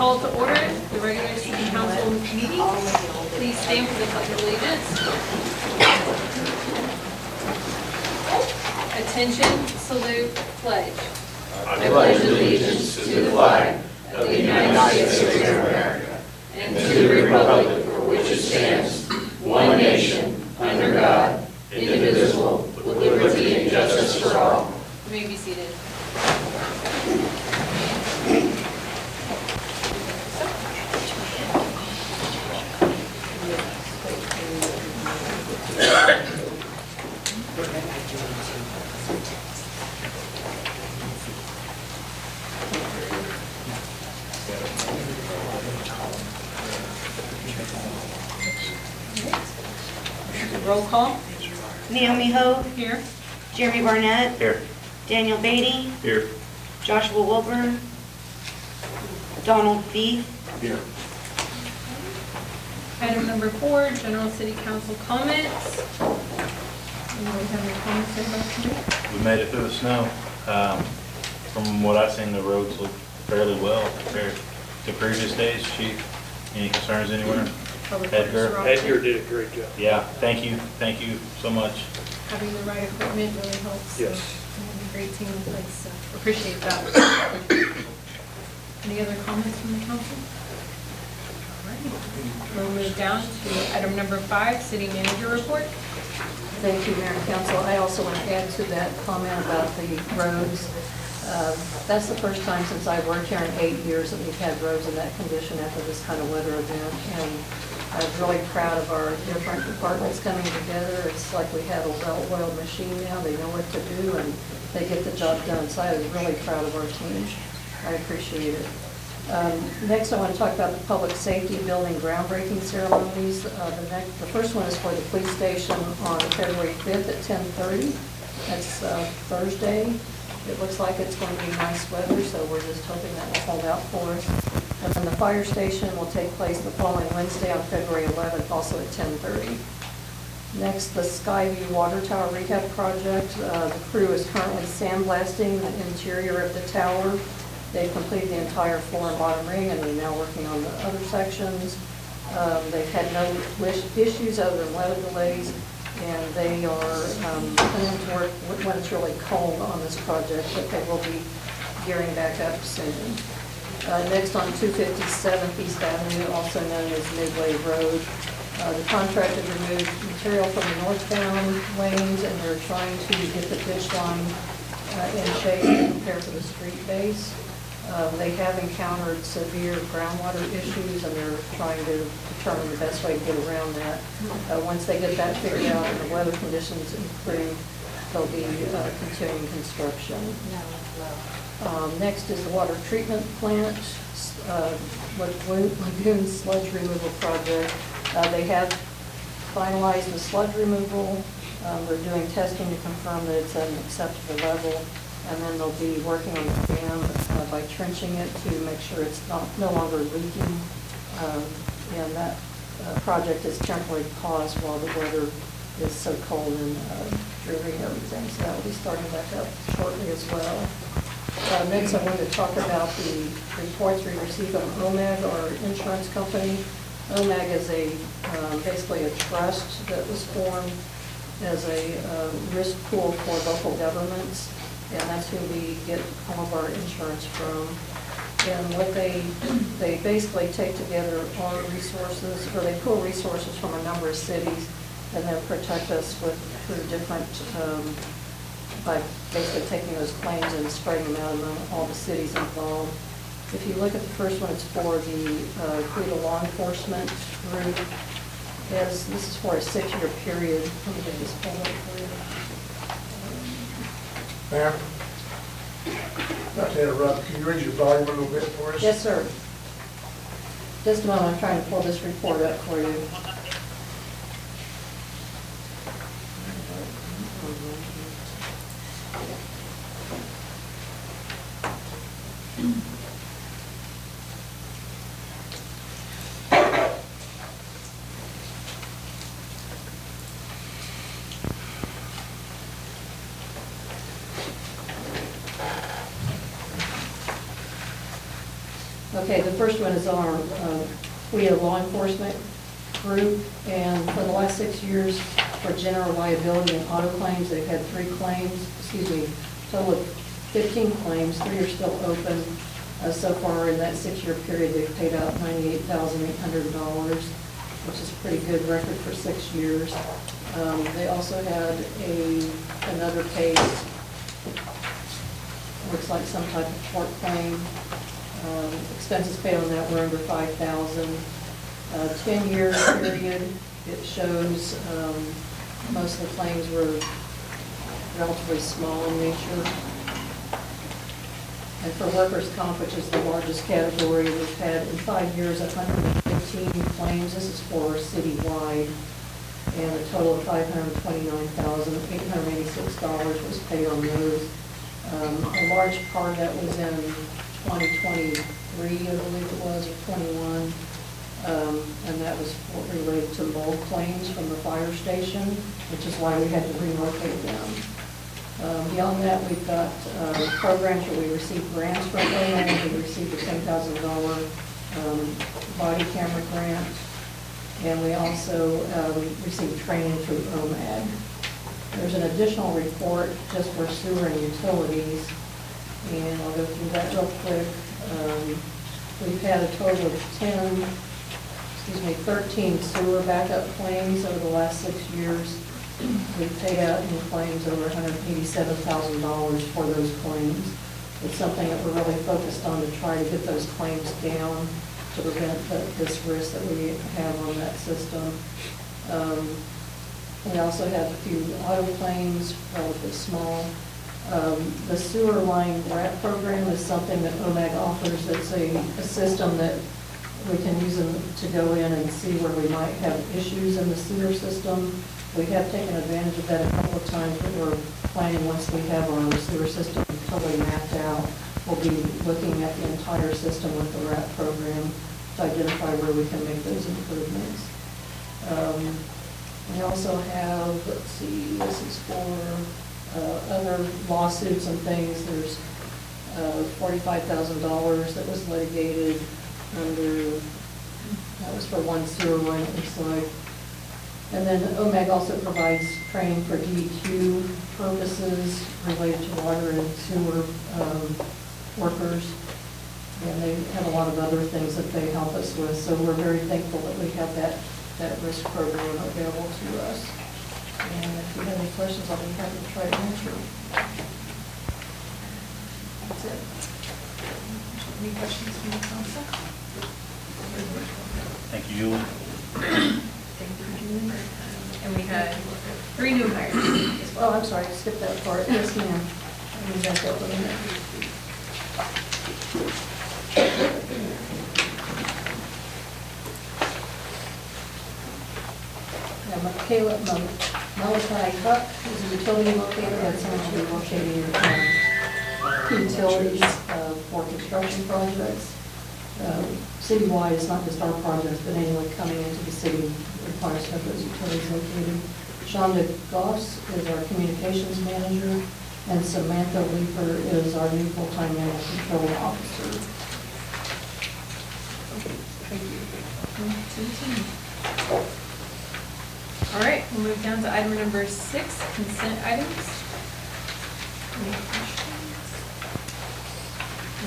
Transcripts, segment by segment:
call to order the regular city council meeting. Please stand for the pledge of allegiance. Attention, salute, pledge. I pledge allegiance to the flag of the United States of America and to the republic for which it stands, one nation, under God, indivisible, with liberty and justice for all. You may be seated. Roll call. Naomi Hope, Here. Jeremy Barnett, Here. Daniel Beatty, Here. Joshua Wilburn, Donald Beef, Here. Item number 4, general city council comments. Anybody have any comments about tonight? We made it through the snow. From what I've seen, the roads look fairly well compared to previous days. Chief, any concerns anywhere? Public Edgar. Works, Rob. Edgar did a great job. Yeah, thank you so much. Having the right equipment really helps. Yes. And having a great team in place, so appreciate that. Any other comments from the council? All right. We'll move down to item number 5, city manager report. Thank you, Mayor and Council. I also want to add to that comment about the roads. That's the first time since I've worked here in 8 years that we've had roads in that condition after this kind of weather event. And I'm really proud of our different departments coming together. It's like we have a well-oiled machine now. They know what to do and they get the job done. So I was really proud of our team. I appreciate it. Next, I want to talk about the public safety building groundbreaking ceremonies. The first one is for the police station on February 5th at 10:30. That's Thursday. It looks like it's going to be nice weather, so we're just hoping that will hold out for us. And then the fire station will take place the following Wednesday on February 11th, also at 10:30. Next, the Skyview Water Tower Rehab Project. The crew is currently sandblasting the interior of the tower. They've completed the entire floor and bottom ring, and they're now working on the other sections. They've had no issues other than weather delays, and they are planning to work when it's really cold on this project, but they will be gearing back up soon. Next, on 257th East Avenue, also known as Midway Road, the contractor removed material from the northbound lanes, and they're trying to get the ditch line in shape to prepare for the street base. They have encountered severe groundwater issues, and they're trying to determine the best way to get around that. Once they get that figured out and the weather conditions improve, they'll be continuing construction. Next is the water treatment plant, lagoon sludge removal project. They have finalized the sludge removal. They're doing testing to confirm that it's at an acceptable level. And then they'll be working on the dam by trenching it to make sure it's no longer leaking. And that project is temporarily paused while the weather is so cold and dreary and everything. So that will be starting back up shortly as well. Next, I wanted to talk about the reports we received from OMAG, our insurance company. OMAG is basically a trust that was formed as a risk pool for local governments. And that's who we get all of our insurance from. And what they basically take together our resources, or they pull resources from a number of cities and then protect us through different, by basically taking those claims and spreading them out among all the cities involved. If you look at the first one, it's for the Coweta law enforcement group. This is for a 6-year period. Let me get this pulled up for you. Ma'am, not to interrupt, can you raise your volume a little bit for us? Yes, sir. Just a moment, I'm trying to pull this report up for you. Okay, Okay, the first one is we have law enforcement group, and for the last 6 years, for general liability and auto claims, they've had 3 claims, total of 15 claims, 3 are still open. So far in that 6-year period, they've paid out $98,800, which is a pretty good record for 6 years. They also had another case, looks like some type of court claim. Expenses paid on that were under $5,000. 10-year period, it shows most of the claims were relatively small in nature. And for workers' comp, which is the largest category, we've had in 5 years 115 claims. This is for citywide, and a total of $529,886 was paid on those. A large part of that was in 2023, I believe it was, or 21, and that was related to mold claims from the fire station, which is why we had to relocate them. Beyond that, we've got programs where we received grants from OMAG. We received a $10,000 body camera grant, and we also received training through OMAG. There's an additional report just for sewer and utilities, and I'll go through that real quick. We've had a total of 13 sewer backup claims over the last 6 years. We've paid out in claims over $187,000 for those claims. It's something that we're really focused on to try to get those claims down to prevent this risk that we have on that system. We also have a few auto claims, relatively small. The sewer line RAP program is something that OMAG offers. It's a system that we can use them to go in and see where we might have issues in the sewer system. We have taken advantage of that a couple of times, but we're planning, once we have our sewer system totally mapped out, we'll be looking at the entire system with the RAP program to identify where we can make those improvements. We also have, let's see, this is for other lawsuits and things. There's $45,000 that was litigated that was for one sewer line, it looks like. And then OMAG also provides training for DEQ purposes related to water and sewer workers. And they have a lot of other things that they help us with. So we're very thankful that we have that risk program available to us. And if you have any questions, I'll be happy to try to answer them. That's it. Any questions from the council? Thank you, Julie. Thank you, Julie. And we had 3 new hires as well. Oh, I'm sorry, I skipped that part. Yes, ma'am. Let me back up a minute. Michaela Malachi Buck is a utility locator. That's actually located in utilities for construction projects. Citywide, it's not just our projects, but anyone coming into the city requires to have those utilities located. Shonda Goss is our communications manager, and Samantha Leeper is our new full-time animal control officer. Thank you. All right, we'll move down to item number 6, consent items. Any questions?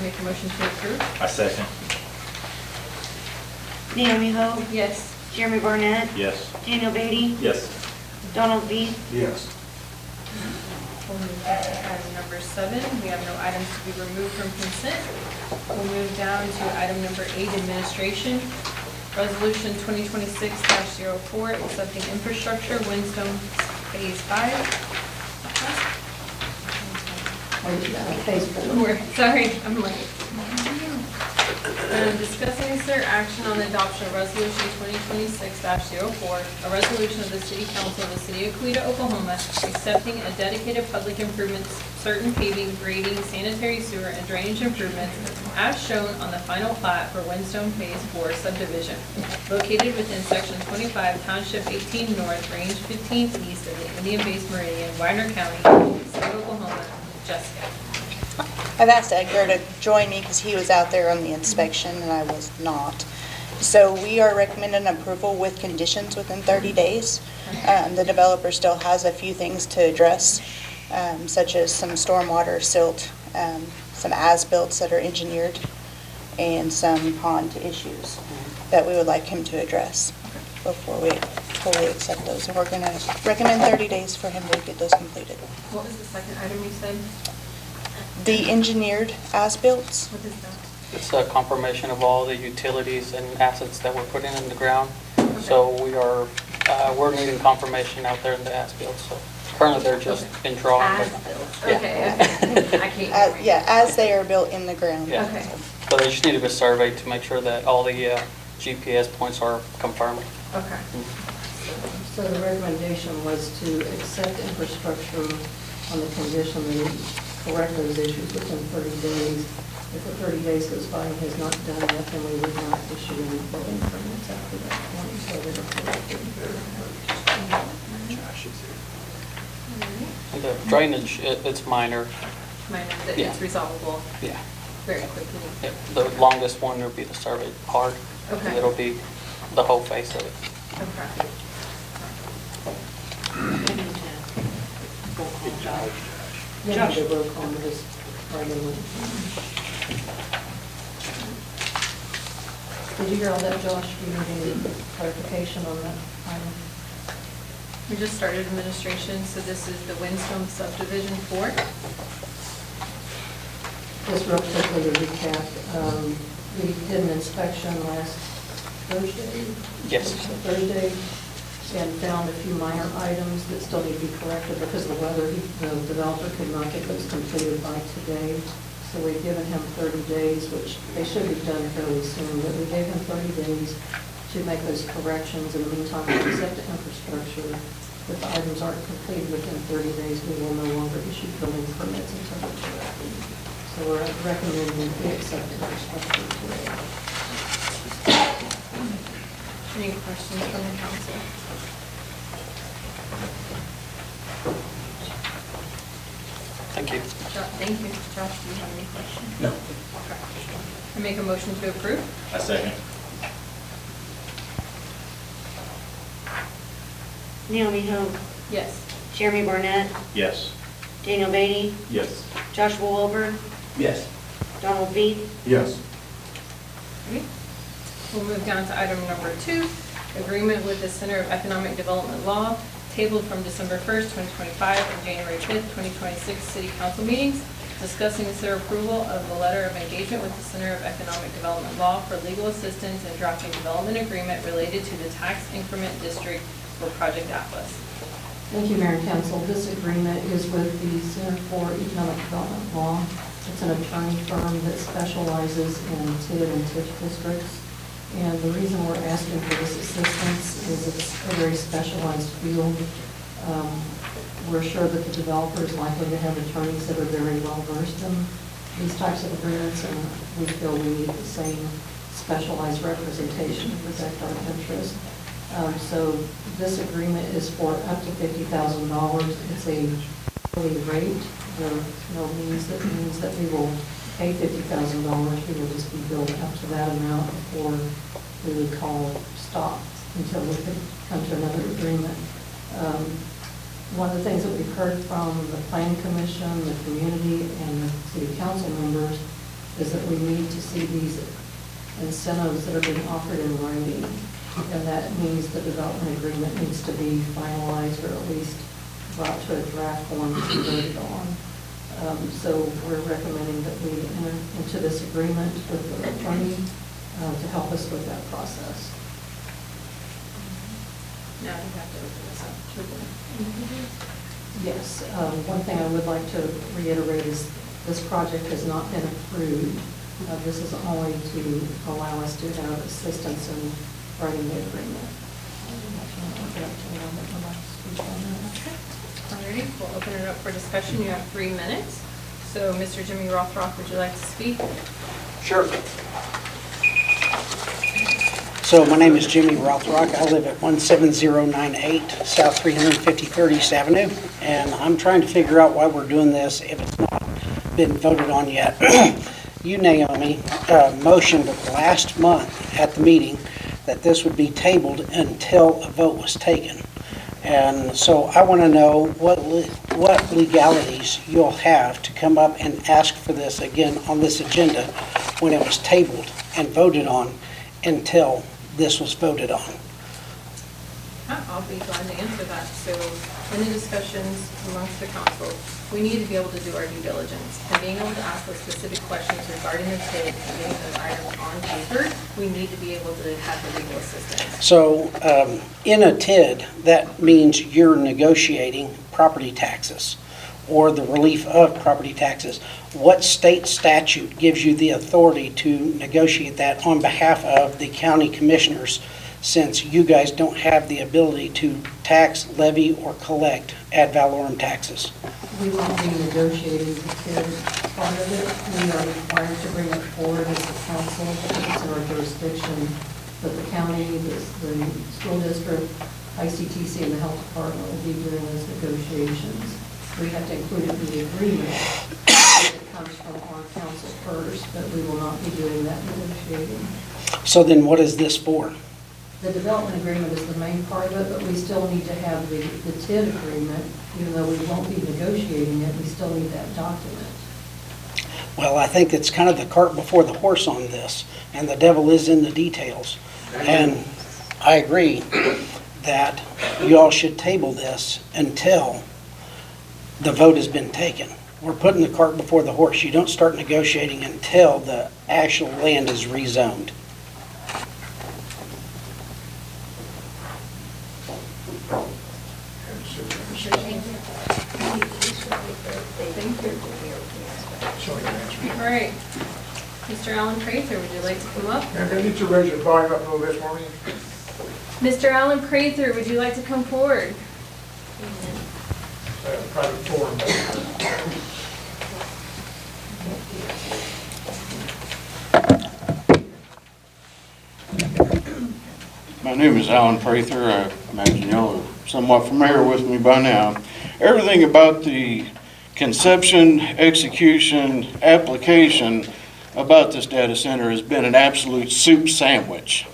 Make a motion to approve? I second. Naomi Hope, Yes. Jeremy Barnett, Yes. Daniel Beatty, Yes. Donald B. Yes. We'll move down to item number 7. We have no items to be removed from consent. We'll move down to item number 8, administration. Resolution 2026-04, accepting infrastructure, Windstone Phase 5. Phase 4. Sorry, I'm late. Discussing sir action on the adoption of resolution 2026-04, a resolution of the City Council of the City of Coweta, Oklahoma, accepting a dedicated public improvements, certain paving, grading, sanitary sewer, and drainage improvements as shown on the final plat for Windstone Phase 4 subdivision, located within Section 25, Township 18 North, Range 15 East of the Indian Base Meridian, Widener County, City of Oklahoma. Jessica. I've asked Edgar to join me because he was out there on the inspection and I was not. So we are recommending approval with conditions within 30 days. The developer still has a few things to address, such as some stormwater silt, some as-builts that are engineered, and some pond issues that we would like him to address before we fully accept those. And we're going to recommend 30 days for him to get those completed. What was the second item you said? The engineered as-builts. What is that? It's a confirmation of all the utilities and assets that we're putting in the ground. So we're needing confirmation out there in the as-built. So currently they're just in drawing. As but- built. Yeah. Okay. I can't. Yeah, as they are built in the ground. Yeah. Okay. So they just need to be surveyed to make sure that all the GPS points are confirmed. Okay. So the recommendation was to accept infrastructure on the condition that he correct those issues within 30 days. If the 30 days goes by and has not done that, then we would not issue any building permits after that point until they're corrected. And the drainage, it's minor. Minor, that Yeah. it's resolvable Yeah. very quickly. Yeah. The longest one will be the survey part. Okay. It'll be the whole face of it. Okay. Yeah, the roll call is regular. Did you hear all that, Josh? Do you need any clarification on that item? We just started administration, so this is the Windstone subdivision 4. Just real quickly to recap, we did an inspection last Thursday. Yes. Thursday, and found a few minor items that still need to be corrected because of the weather. The developer could not get those completed by today. So we've given him 30 days, which they should be done fairly soon, but we gave him 30 days to make those corrections. In the meantime, we accept the infrastructure. If the items aren't completed within 30 days, we will no longer issue building permits until they're corrected. So we're recommending we accept the infrastructure today. Any questions from the council? Thank you. Thank you. Josh, do you have any questions? No. Okay. I make a motion to approve. I second. Naomi Hope, Yes. Jeremy Barnett, Yes. Daniel Beatty, Yes. Joshua Wilbur, Yes. Donald Beat, Yes. Okay. We'll move down to item number 2, agreement with the Center of Economic Development Law, tabled from December 1st, 2025 and January 5th, 2026 City Council meetings, discussing consider approval of the letter of engagement with the Center of Economic Development Law for legal assistance in drafting development agreement related to the tax increment district for Project Atlas. Thank you, Mayor and Council. This agreement is with the Center for Economic Development Law. It's an attorney firm that specializes in TID and TIF districts. And the reason we're asking for this assistance is it's a very specialized field. We're sure that the developer is likely to have attorneys that are very well versed in these types of agreements, and we feel we need the same specialized representation to protect our interests. So this agreement is for up to $50,000. It's a hourly rate. There are no means that we will pay $50,000. We will just be billed up to that amount before we would call stop until we could come to another agreement. One of the things that we've heard from the Planning Commission, the community, and the city council members is that we need to see these incentives that are being offered in writing. And that means the development agreement needs to be finalized or at least brought to a draft form to be voted on. So we're recommending that we enter into this agreement with the attorney to help us with that process. Now we have to open this up to the... Yes, one thing I would like to reiterate is this project has not been approved. This is only to allow us to have assistance in writing the agreement. Alrighty, we'll open it up for discussion. You have 3 minutes. So, Mr. Jimmy Rothrock, would you like to speak? Sure. So my name is Jimmy Rothrock. I live at 17098 South 353rd East Avenue, and I'm trying to figure out why we're doing this if it's not been voted on yet. You, Naomi, motioned last month at the meeting that this would be tabled until a vote was taken. And so I want to know what legalities you'll have to come up and ask for this again on this agenda when it was tabled and voted on until this was voted on. I'll be glad to answer that. So in the discussions amongst the council, we need to be able to do our due diligence. And being able to ask those specific questions regarding the TID and getting those items on paper, we need to be able to have the legal assistance. So in a TID, that means you're negotiating property taxes or the relief of property taxes. What state statute gives you the authority to negotiate that on behalf of the county commissioners, since you guys don't have the ability to tax, levy, or collect ad valorem taxes? We won't be negotiating the TID part of it. We are required to bring it forward as a council, because it's in our jurisdiction. But the county, the school district, ICTC, and the health department will be doing those negotiations. We have to include it in the agreement if it comes from our council first, but we will not be doing that negotiating. So then what is this for? The development agreement is the main part of it, but we still need to have the TID agreement. Even though we won't be negotiating it, we still need that document. Well, I think it's kind of the cart before the horse on this, and the devil is in the details. And I agree that you all should table this until the vote has been taken. We're putting the cart before the horse. You don't start negotiating until the actual land is rezoned. All right. Mr. Alan Prather, would you like to come up? And I need to raise your volume up a little bit for me. Mr. Alan Prather, would you like to come forward? Private forum. My name is Alan Prather. I imagine y'all are somewhat familiar with me by now. Everything about the conception, execution, application about this data center has been an absolute soup sandwich.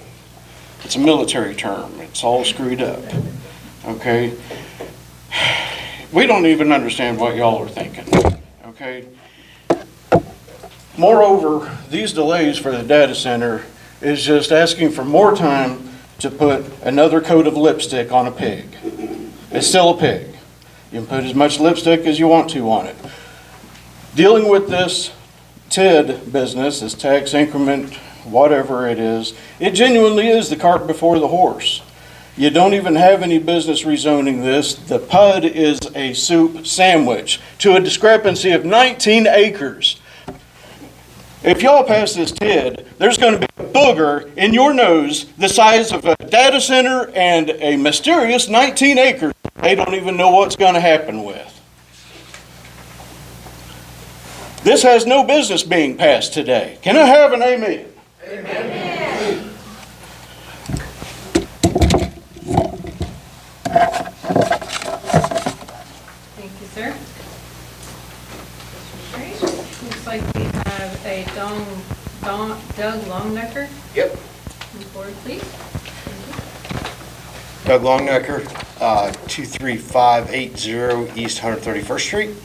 It's a military term. It's all screwed up. Okay? We don't even understand what y'all are thinking. Okay? Moreover, these delays for the data center is just asking for more time to put another coat of lipstick on a pig. It's still a pig. You can put as much lipstick as you want to on it. Dealing with this TID business, this tax increment, whatever it is, it genuinely is the cart before the horse. You don't even have any business rezoning this. The PUD is a soup sandwich to a discrepancy of 19 acres. If y'all pass this TID, there's going to be a booger in your nose the size of a data center and a mysterious 19 acres they don't even know what's going to happen with. This has no business being passed today. Can I have an amen? Amen. Thank you, sir. Great. Looks like we have a Doug Longnecker. Yep. Come forward, please. Doug Longnecker, 23580 East 131st Street.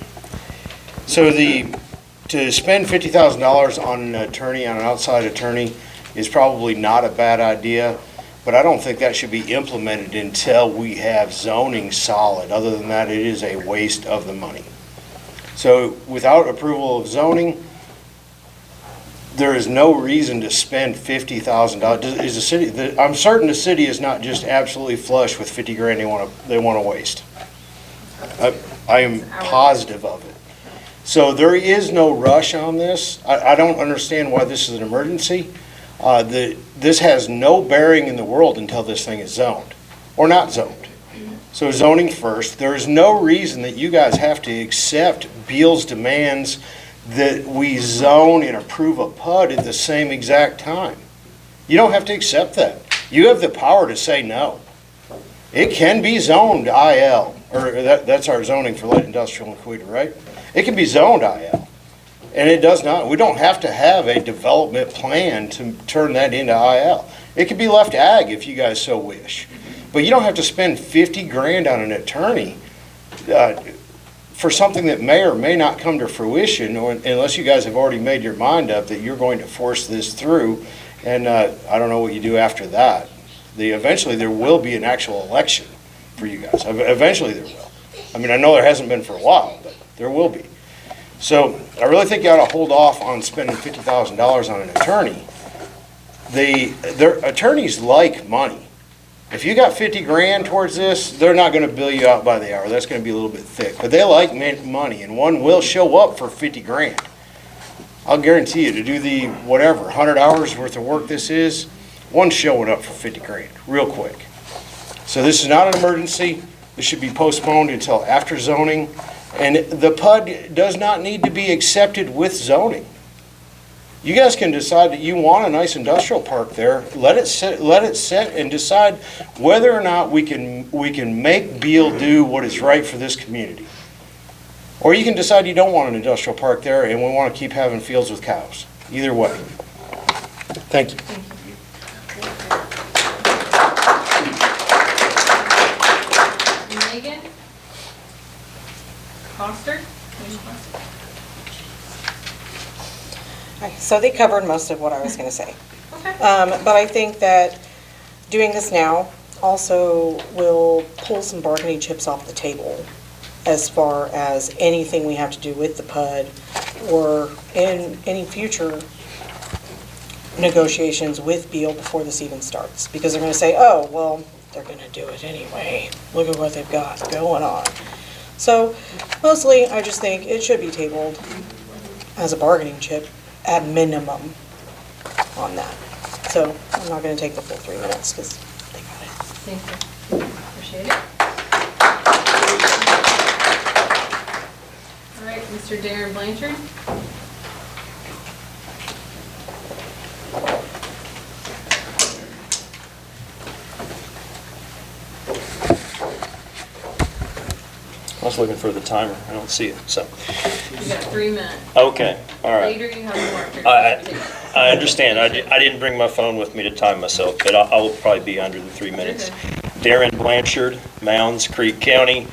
So to spend $50,000 on an attorney, on an outside attorney, is probably not a bad idea, but I don't think that should be implemented until we have zoning solid. Other than that, it is a waste of the money. So without approval of zoning, there is no reason to spend $50,000. Is the city? I'm certain the city is not just absolutely flush with 50 grand they want to waste. I am positive of it. So there is no rush on this. I don't understand why this is an emergency. This has no bearing in the world until this thing is zoned or not zoned. So zoning first. There is no reason that you guys have to accept Beal's demands that we zone and approve a PUD at the same exact time. You don't have to accept that. You have the power to say no. It can be zoned IL, or that's our zoning for light industrial in Coweta, right? It can be zoned IL. And it does not, we don't have to have a development plan to turn that into IL. It could be left ag if you guys so wish. But you don't have to spend 50 grand on an attorney for something that may or may not come to fruition, or unless you guys have already made your mind up that you're going to force this through. And I don't know what you do after that. Eventually there will be an actual election for you guys. Eventually there will. I mean, I know there hasn't been for a while, but there will be. So I really think you ought to hold off on spending $50,000 on an attorney. Their attorneys like money. If you got 50 grand towards this, they're not going to bill you out by the hour. That's going to be a little bit thick. But they like money, and one will show up for 50 grand. I'll guarantee you, to do the whatever, 100 hours worth of work this is, one's showing up for 50 grand, real quick. So this is not an emergency. This should be postponed until after zoning. And the PUD does not need to be accepted with zoning. You guys can decide that you want a nice industrial park there. Let it sit and decide whether or not we can make Beal do what is right for this community. Or you can decide you don't want an industrial park there and we want to keep having fields with cows. Either way. Thank you. Megan? Coster? Ms. Coster? So they covered most of what I was going to say. Okay. But I think that doing this now also will pull some bargaining chips off the table as far as anything we have to do with the PUD or in any future negotiations with Beal before this even starts. Because they're going to say, oh, well, they're going to do it anyway. Look at what they've got going on. So mostly I just think it should be tabled as a bargaining chip at minimum on that. So I'm not going to take the full 3 minutes because they got it. Thank you. Appreciate it. All right, Mr. Darren Blanchard. I was looking for the timer. I don't see it, so. You got 3 minutes. Okay, all right. Later you have more. I understand. I didn't bring my phone with me to time myself, but I will probably be under the 3 minutes. Darren Blanchard, Mounds Creek County.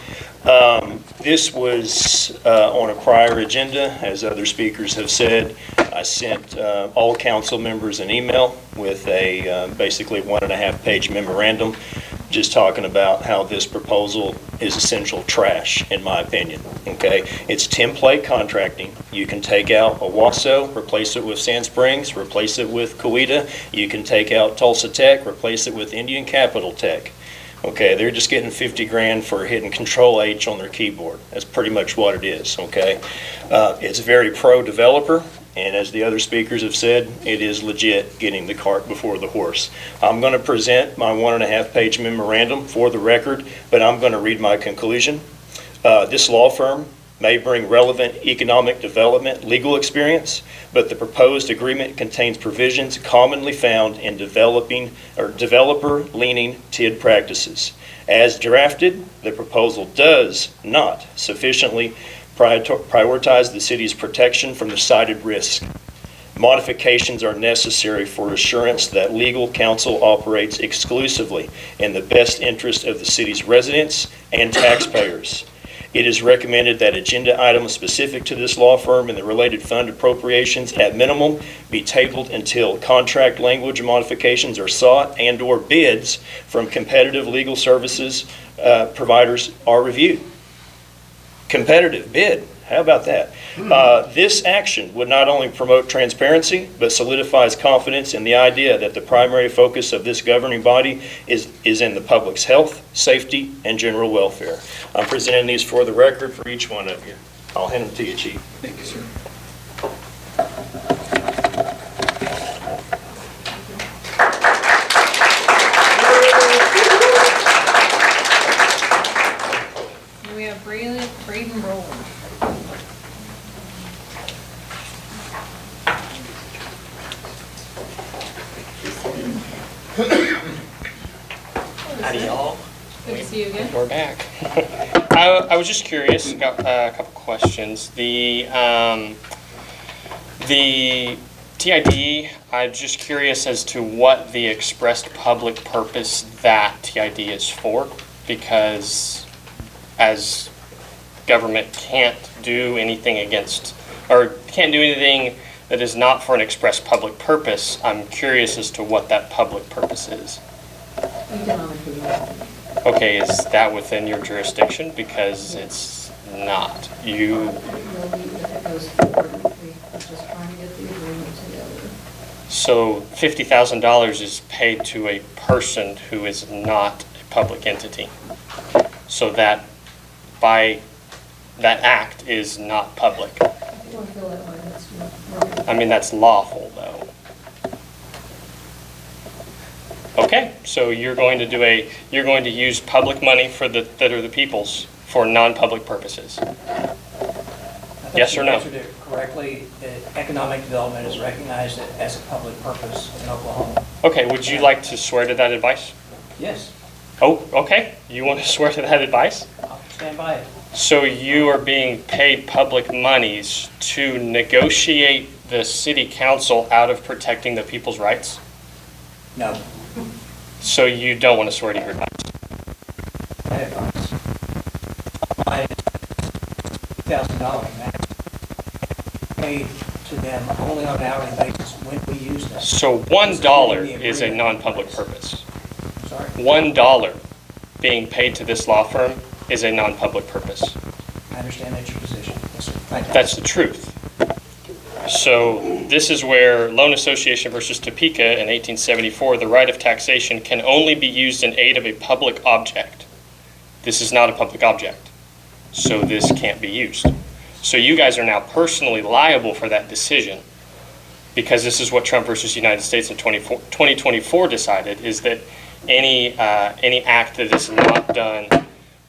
This was on a prior agenda, as other speakers have said. I sent all council members an email with a basically 1.5-page memorandum just talking about how this proposal is essential trash, in my opinion, okay? It's template contracting. You can take out Owasso, replace it with Sand Springs, replace it with Coweta. You can take out Tulsa Tech, replace it with Indian Capital Tech. Okay, they're just getting 50 grand for hitting Control H on their keyboard. That's pretty much what it is, okay? It's very pro-developer. And as the other speakers have said, it is legit getting the cart before the horse. I'm going to present my 1.5-page memorandum for the record, but I'm going to read my conclusion. This law firm may bring relevant economic development legal experience, but the proposed agreement contains provisions commonly found in developer-leaning TID practices. As drafted, the proposal does not sufficiently prioritize the city's protection from the cited risk. Modifications are necessary for assurance that legal counsel operates exclusively in the best interest of the city's residents and taxpayers. It is recommended that agenda items specific to this law firm and the related fund appropriations at minimum be tabled until contract language modifications are sought and/or bids from competitive legal services providers are reviewed. Competitive bid, how about that? This action would not only promote transparency, but solidifies confidence in the idea that the primary focus of this governing body is in the public's health, safety, and general welfare. I'm presenting these for the record for each one of you. I'll hand them to you, Chief. Thank you, sir. And we have Braden Rowland. Howdy, y'all. Good to see you again. We're back. I was just curious, got a couple questions. The TID, I'm just curious as to what the expressed public purpose that TID is for, because as government can't do anything against, or can't do anything that is not for an expressed public purpose, I'm curious as to what that public purpose is. Economic development. Okay, is that within your jurisdiction? Because it's not. You, Really, if it goes forward, we're just trying to get the agreement together. so $50,000 is paid to a person who is not a public entity. So that, by that act is not public. If you want to feel that way, that's right. I mean, that's lawful, though. Okay, so you're going to use public money that are the people's for non-public purposes. Yes or no? I think you answered it correctly. Economic development is recognized as a public purpose in Oklahoma. Okay, would you like to swear to that advice? Yes, Oh, okay. You want to swear to that advice? I'll stand by it. So you are being paid public monies to negotiate the city council out of protecting the people's rights? No, So you don't want to swear to your advice? my advice. My $1,000 max paid to them only on an hourly basis when we use them. So $1 is a non-public purpose. Sorry. $1 being paid to this law firm is a non-public purpose. I understand that's your position. Yes, sir. Thank you. That's the truth. So this is where Loan Association versus Topeka in 1874, the right of taxation can only be used in aid of a public object. This is not a public object, so this can't be used. So you guys are now personally liable for that decision, because this is what Trump versus United States in 2024 decided, is that any act that is not done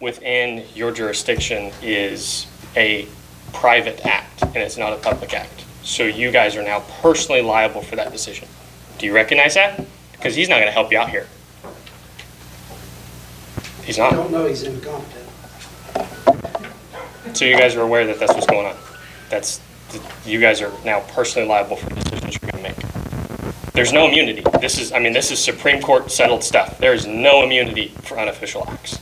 within your jurisdiction is a private act, and it's not a public act. So you guys are now personally liable for that decision. Do you recognize that? Because he's not going to help you out here. He's I not. don't know he's incompetent. So you guys are aware that that's what's going on. You guys are now personally liable for the decisions you're going to make. There's no immunity. This is Supreme Court settled stuff. There is no immunity for unofficial acts.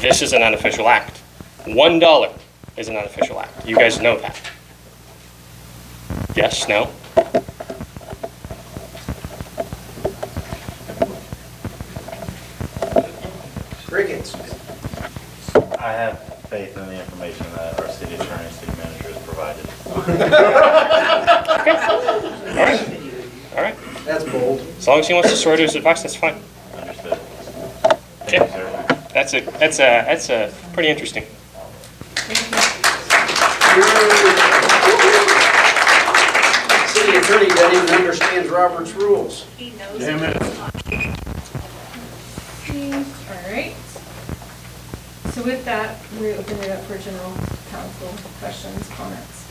This is an unofficial act. $1 is an unofficial act. You guys know that. Yes, no? Crickets. I have faith in the information that our city attorney and city manager has provided. All right. That's bold. As long as he wants to swear to his advice, that's fine. Understood. Okay. Thank you, sir. That's pretty interesting. City attorney doesn't even understand Robert's rules. He knows. Damn it. All right. So with that, we open it up for general council questions, comments.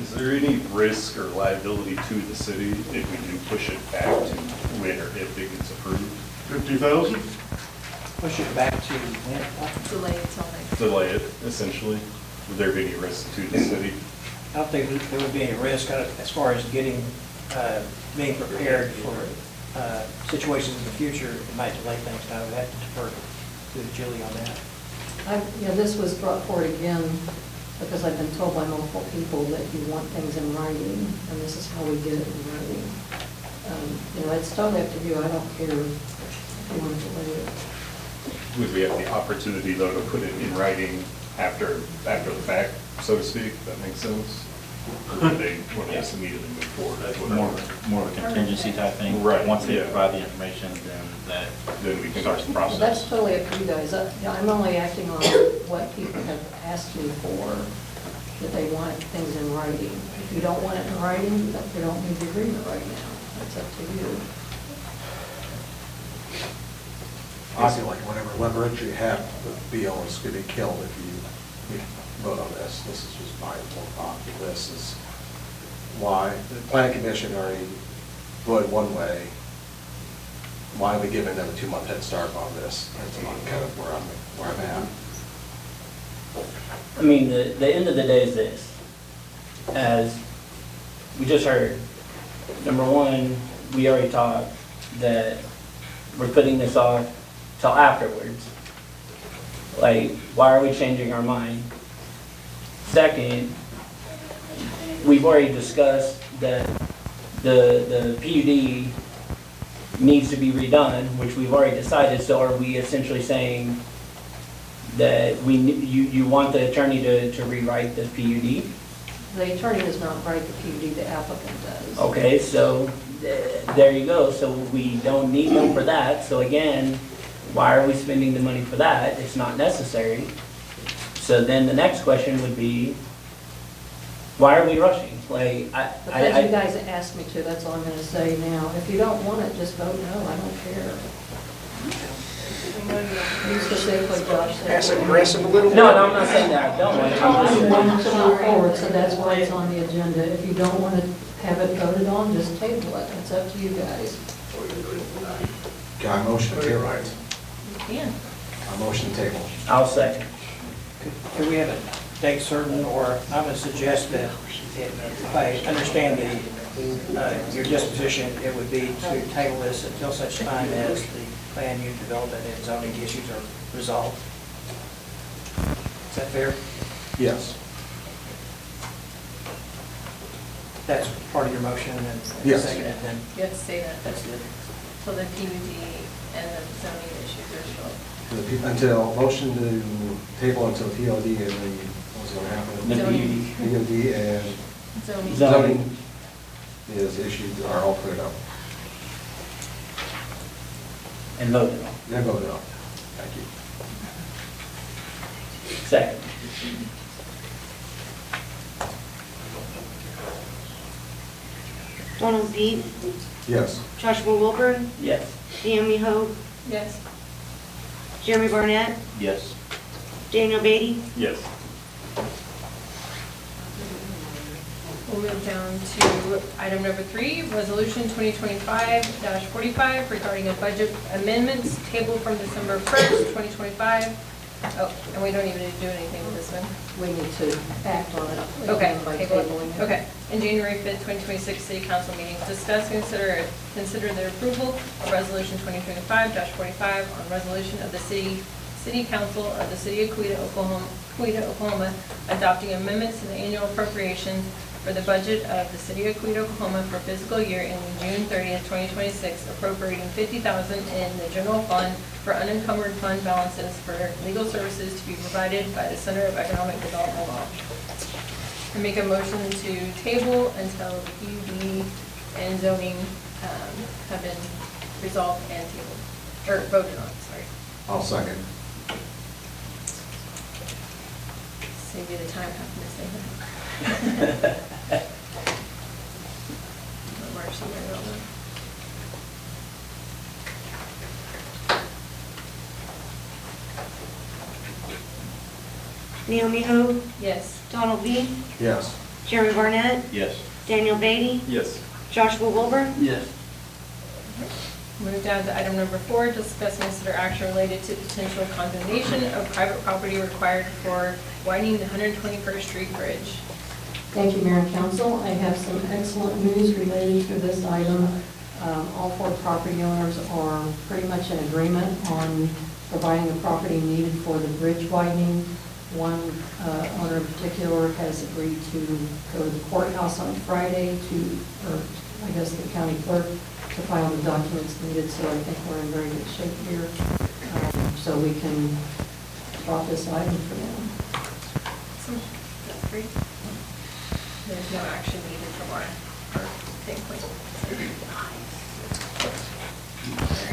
Is there any risk or liability to the city if we do push it back to when or if it gets approved? 50,000? Push it back to when? Delay until next. Delay it, essentially? Would there be any risk to the city? I don't think there would be any risk as far as being prepared for situations in the future. It might delay things. I would have to defer to Julie on that. This was brought forward again because I've been told by multiple people that you want things in writing, and this is how we get it in writing. It's totally up to you. I don't care if you want to delay it. Would we have the opportunity, though, to put it in writing after the fact, so to speak? That makes sense? Or would they want to just immediately move forward? That's more of a contingency type thing. Right, Once they yeah. provide the information, then we can start the process. That's totally up to you guys. I'm only acting on what people have asked me for, that they want things in writing. If you don't want it in writing, we don't need the agreement right now. That's up to you. I feel like whatever leverage you have with Beal is going to be killed if you vote on this. This is just my little thought. This is why the planning commission already voted one way. Why are we giving them a 2-month head start on this? That's kind of where I'm at. I mean, the end of the day is this. as we just heard, number one, we already talked that we're putting this off till afterwards. Like, why are we changing our mind? Second, we've already discussed that the PUD needs to be redone, which we've already decided, so are we essentially saying that you want the attorney to rewrite the PUD? The attorney does not write the PUD, the applicant does. Okay, so there you go, so we don't need them for that, so again, why are we spending the money for that? It's not necessary. So then the next question would be, why are we rushing? Like, Because you guys asked me to, that's all I'm gonna say now. If you don't want it, just vote no, I don't care. You specifically, Josh, said. Passive aggressive a little bit. No, I'm not saying that I don't. I'm just You want it to move forward, so that's why it's on the agenda. If you don't want to have it voted on, just table it. It's up to you guys. Got a motion to table? You can. A motion to table. I'll second. Could we have a date certain, or I'm going to suggest that if I understand your disposition, it would be to table this until such time as the plan unit development and zoning issues are resolved. Is that fair? Yes. That's part of your motion and Yes. seconded, then You have to say that. that's good. So the PUD and the zoning issues are still. Until, motion to table until POD and the, what's going to happen? The Zoning. POD and Zoning. zoning is issued, are all cleared up. And voted on. Then voted on. Thank you. Second. Donald Beat, Yes. Joshua Wilburn, Yes. Naomi Hope, Yes. Jeremy Barnett, Yes. Daniel Beatty, Yes. We'll move down to item number 3, Resolution 2025-45 regarding a budget amendments tabled from December 1st, 2025. Oh, and we don't even need to do anything with this one. We need to act on it. Okay, By table it. tabling it. Okay. In January 5th, 2026 City Council meeting, discuss, consider the approval of Resolution 2025-45 on resolution of the City Council of the City of Coweta, Oklahoma, adopting amendments to the annual appropriation for the budget of the City of Coweta, Oklahoma for fiscal year ending June 30th, 2026, appropriating $50,000 in the general fund for unencumbered fund balances for legal services to be provided by the Center of Economic Development Law. I make a motion to table until the PUD and zoning have been resolved and tabled, or voted on, sorry. I'll second. Save you the time having to say that. Mark somewhere around there. Naomi Hope, Yes. Donald Beat, Yes. Jeremy Barnett, Yes. Daniel Beatty, Yes. Joshua Wilburn, Yes. Move down to item number 4, discuss and consider action related to potential condemnation of private property required for widening the 121st Street Bridge. Thank you, Mayor and Council. I have some excellent news related to this item. All 4 property owners are pretty much in agreement on providing the property needed for the bridge widening. One owner in particular has agreed to go to the courthouse on Friday or I guess the county clerk, to file the documents needed, so I think we're in very good shape here. So we can drop this item for now. Awesome. That's great. There's no action needed from our standpoint.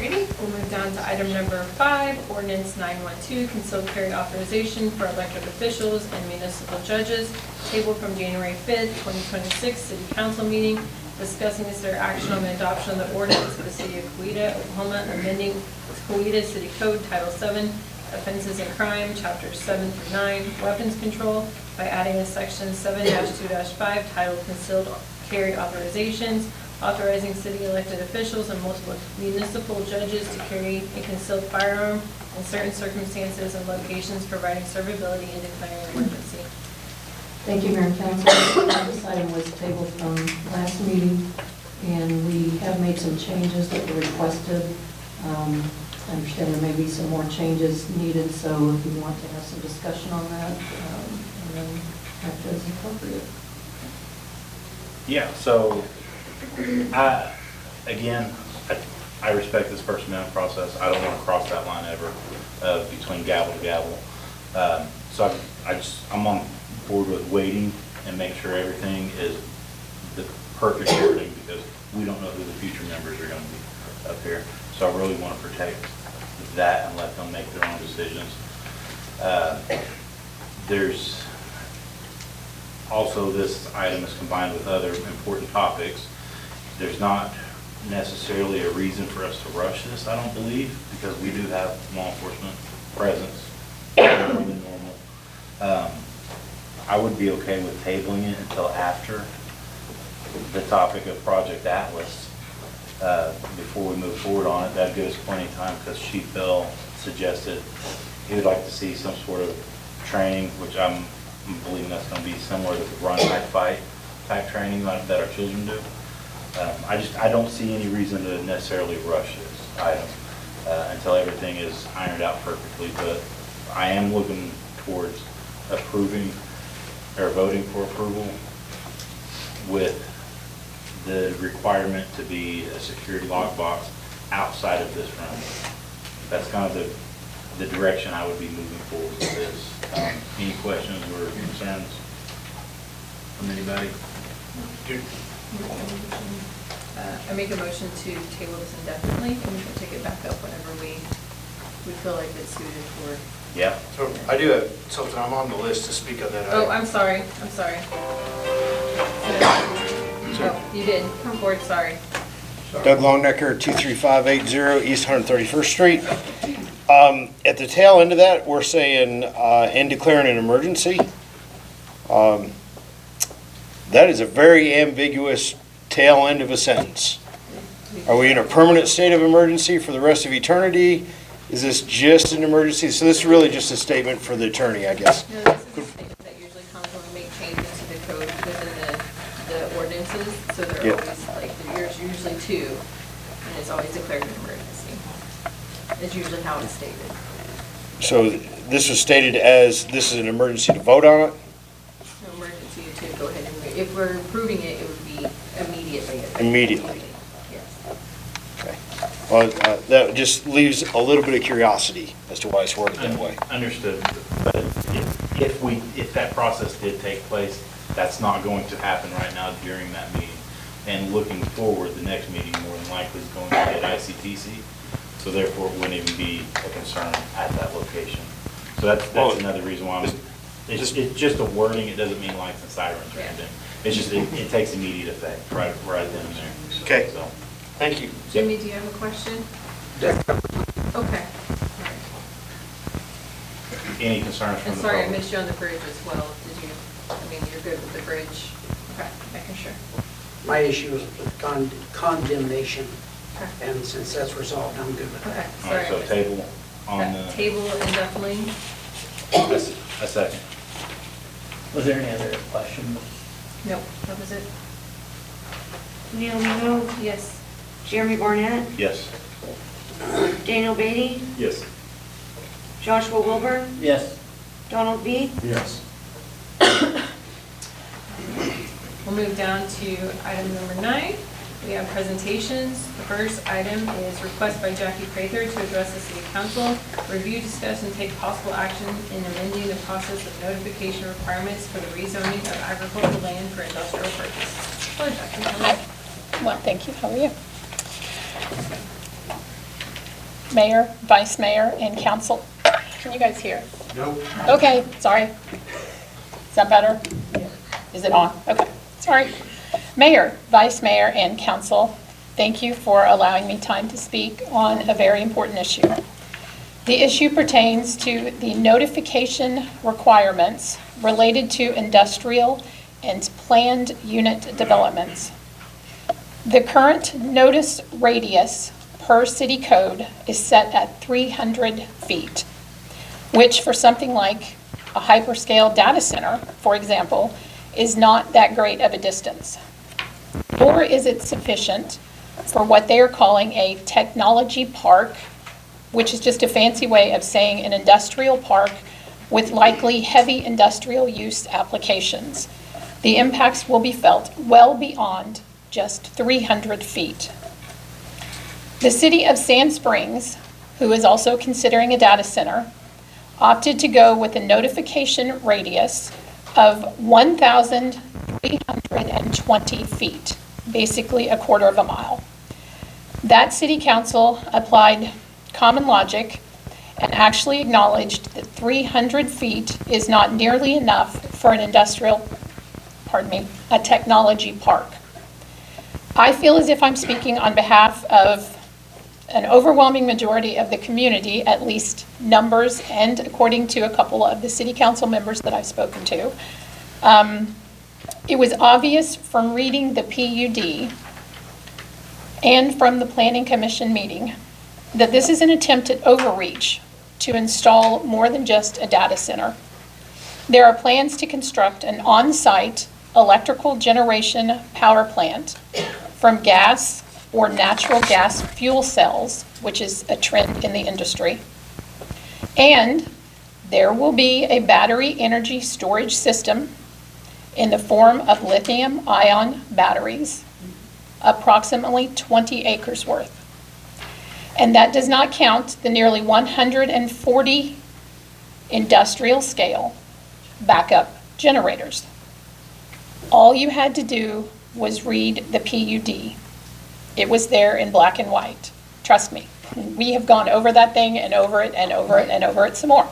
Alrighty, we'll move down to item number 5, ordinance 912, concealed carry authorization for elected officials and municipal judges, tabled from January 5th, 2026 City Council meeting, discussing consider action on the adoption of the ordinance of the City of Coweta, Oklahoma, amending Coweta City Code Title 7, Offenses and Crime, Chapters 7 through 9, Weapons Control, by adding a section 7-2-5 titled Concealed Carry Authorizations, authorizing city elected officials and multiple municipal judges to carry a concealed firearm in certain circumstances and locations, providing servability and declaring an emergency. Thank you, Mayor and Council. This item was tabled from last meeting, and we have made some changes that were requested. I understand there may be some more changes needed, so if you want to have some discussion on that, and then act as appropriate. Yeah, so, again, I respect this personnel process. I don't want to cross that line ever between gavel to gavel. So I'm on board with waiting and make sure everything is the perfect wording, because we don't know who the future members are going to be up here. So I really want to protect that and let them make their own decisions. There's also, this item is combined with other important topics. There's not necessarily a reason for us to rush this, I don't believe, because we do have law enforcement presence more than normal. I would be okay with tabling it until after the topic of Project Atlas, before we move forward on it. That'd give us plenty of time, because Chief Bell suggested he would like to see some sort of training, which I'm believing that's going to be similar to the run, hide, fight type training that our children do. I don't see any reason to necessarily rush this item until everything is ironed out perfectly, but I am looking towards approving or voting for approval with the requirement to be a security lockbox outside of this room. That's kind of the direction I would be moving forward with this. Any questions or concerns from anybody? I make a motion to table this indefinitely, and we can take it back up whenever we feel like it's suited for. Yeah. So I do have something, I'm on the list to speak on that item. Oh, I'm sorry. Oh, you did. Come forward, sorry. Doug Longnecker, 23580 East 131st Street. At the tail end of that, we're saying, and declaring an emergency. That is a very ambiguous tail end of a sentence. Are we in a permanent state of emergency for the rest of eternity? Is this just an emergency? So this is really just a statement for the attorney, I guess. No, this is a statement that usually comes when we make changes to the code within the ordinances, so they're Yep. always, like, there's usually two, and it's always declared an emergency. It's usually how it's stated. So this was stated as, this is an emergency to vote on it? No emergency to go ahead and, if we're approving it, it would be immediately. Immediately. Yes. Okay. Well, that just leaves a little bit of curiosity as to why it's worded that way. Understood, but if that process did take place, that's not going to happen right now during that meeting. And looking forward, the next meeting more than likely is going to be at ICTC, so therefore it wouldn't even be a concern at that location. So that's another reason why it's just a wording. It doesn't mean lights and sirens or anything. It's just, it takes immediate effect right then and there. Okay. So, thank you. Jimmy, do you have a question? Okay. any concerns from And the sorry, I public? missed you on the bridge as well. Did you, I mean, you're good with the bridge? Okay, making sure. My issue is with condemnation, Okay. and since that's resolved, I'm good with Okay, that. All sorry. right, I so missed table on it. the, Table indefinitely? a second. Was there any other questions? Nope, that was it. Neil Mino, Yes. Jeremy Barnett, Yes. Daniel Beatty, Yes. Joshua Wilburn, Yes. Donald B. Yes. We'll move down to item number 9. We have presentations. The first item is request by Jackie Prather to address the city council, review, discuss, and take possible action in amending the process of notification requirements for the rezoning of agricultural land for industrial purpose. Hello, Jackie. How are you? Well, thank you. How are you? Mayor, Vice Mayor, and Council. Can you guys hear? Nope. Okay, sorry. Is that better? Is it on? Okay, sorry. Mayor, Vice Mayor, and Council, thank you for allowing me time to speak on a very important issue. The issue pertains to the notification requirements related to industrial and planned unit developments. The current notice radius per city code is set at 300 feet, which for something like a hyperscale data center, for example, is not that great of a distance. Nor is it sufficient for what they are calling a technology park, which is just a fancy way of saying an industrial park with likely heavy industrial use applications. The impacts will be felt well beyond just 300 feet. The city of Sand Springs, who is also considering a data center, opted to go with a notification radius of 1,320 feet, basically a quarter of a mile. That city council applied common logic and actually acknowledged that 300 feet is not nearly enough for a technology park. I feel as if I'm speaking on behalf of an overwhelming majority of the community, at least numbers and according to a couple of the city council members that I've spoken to. It was obvious from reading the PUD and from the Planning Commission meeting that this is an attempt at overreach to install more than just a data center. There are plans to construct an on-site electrical generation power plant from gas or natural gas fuel cells, which is a trend in the industry. And there will be a battery energy storage system in the form of lithium-ion batteries, approximately 20 acres worth. And that does not count the nearly 140 industrial scale backup generators. All you had to do was read the PUD. It was there in black and white. Trust me, we have gone over that thing and over it and over it and over it some more.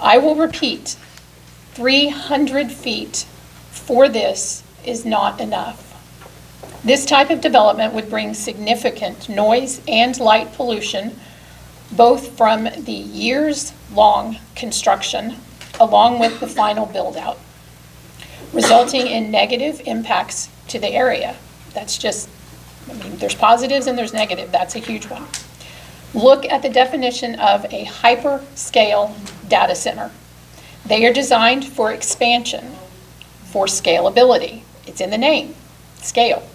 I will repeat, 300 feet for this is not enough. This type of development would bring significant noise and light pollution, both from the years-long construction along with the final build-out, resulting in negative impacts to the area. That's just, there's positives and there's negative. That's a huge one. Look at the definition of a hyperscale data center. They are designed for expansion, for scalability. It's in the name, scale.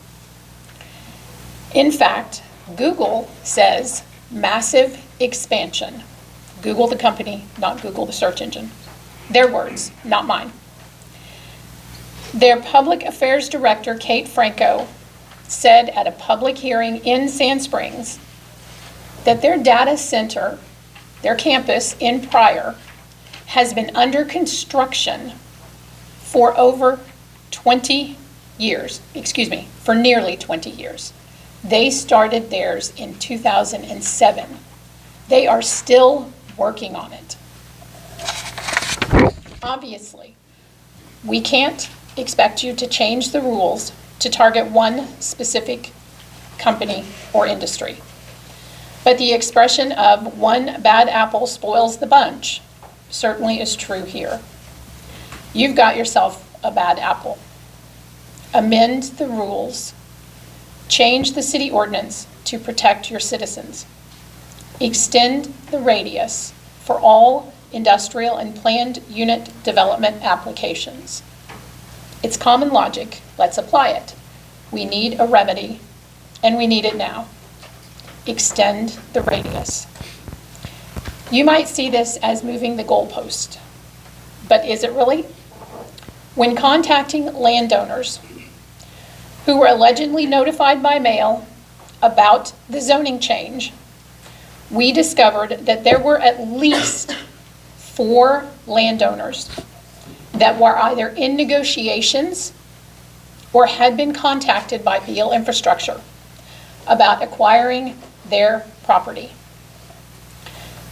In fact, Google says massive expansion. Google the company, not Google the search engine. Their words, not mine. Their public affairs director, Kate Franco, said at a public hearing in Sand Springs that their data center, their campus in Pryor, has been under construction for over 20 years, for nearly 20 years. They started theirs in 2007. They are still working on it. Obviously, we can't expect you to change the rules to target one specific company or industry. But the expression of one bad apple spoils the bunch certainly is true here. You've got yourself a bad apple. Amend the rules. Change the city ordinance to protect your citizens. Extend the radius for all industrial and planned unit development applications. It's common logic. Let's apply it. We need a remedy, and we need it now. Extend the radius. You might see this as moving the goalpost, but is it really? When contacting landowners who were allegedly notified by mail about the zoning change, we discovered that there were at least 4 landowners that were either in negotiations or had been contacted by Beal Infrastructure about acquiring their property.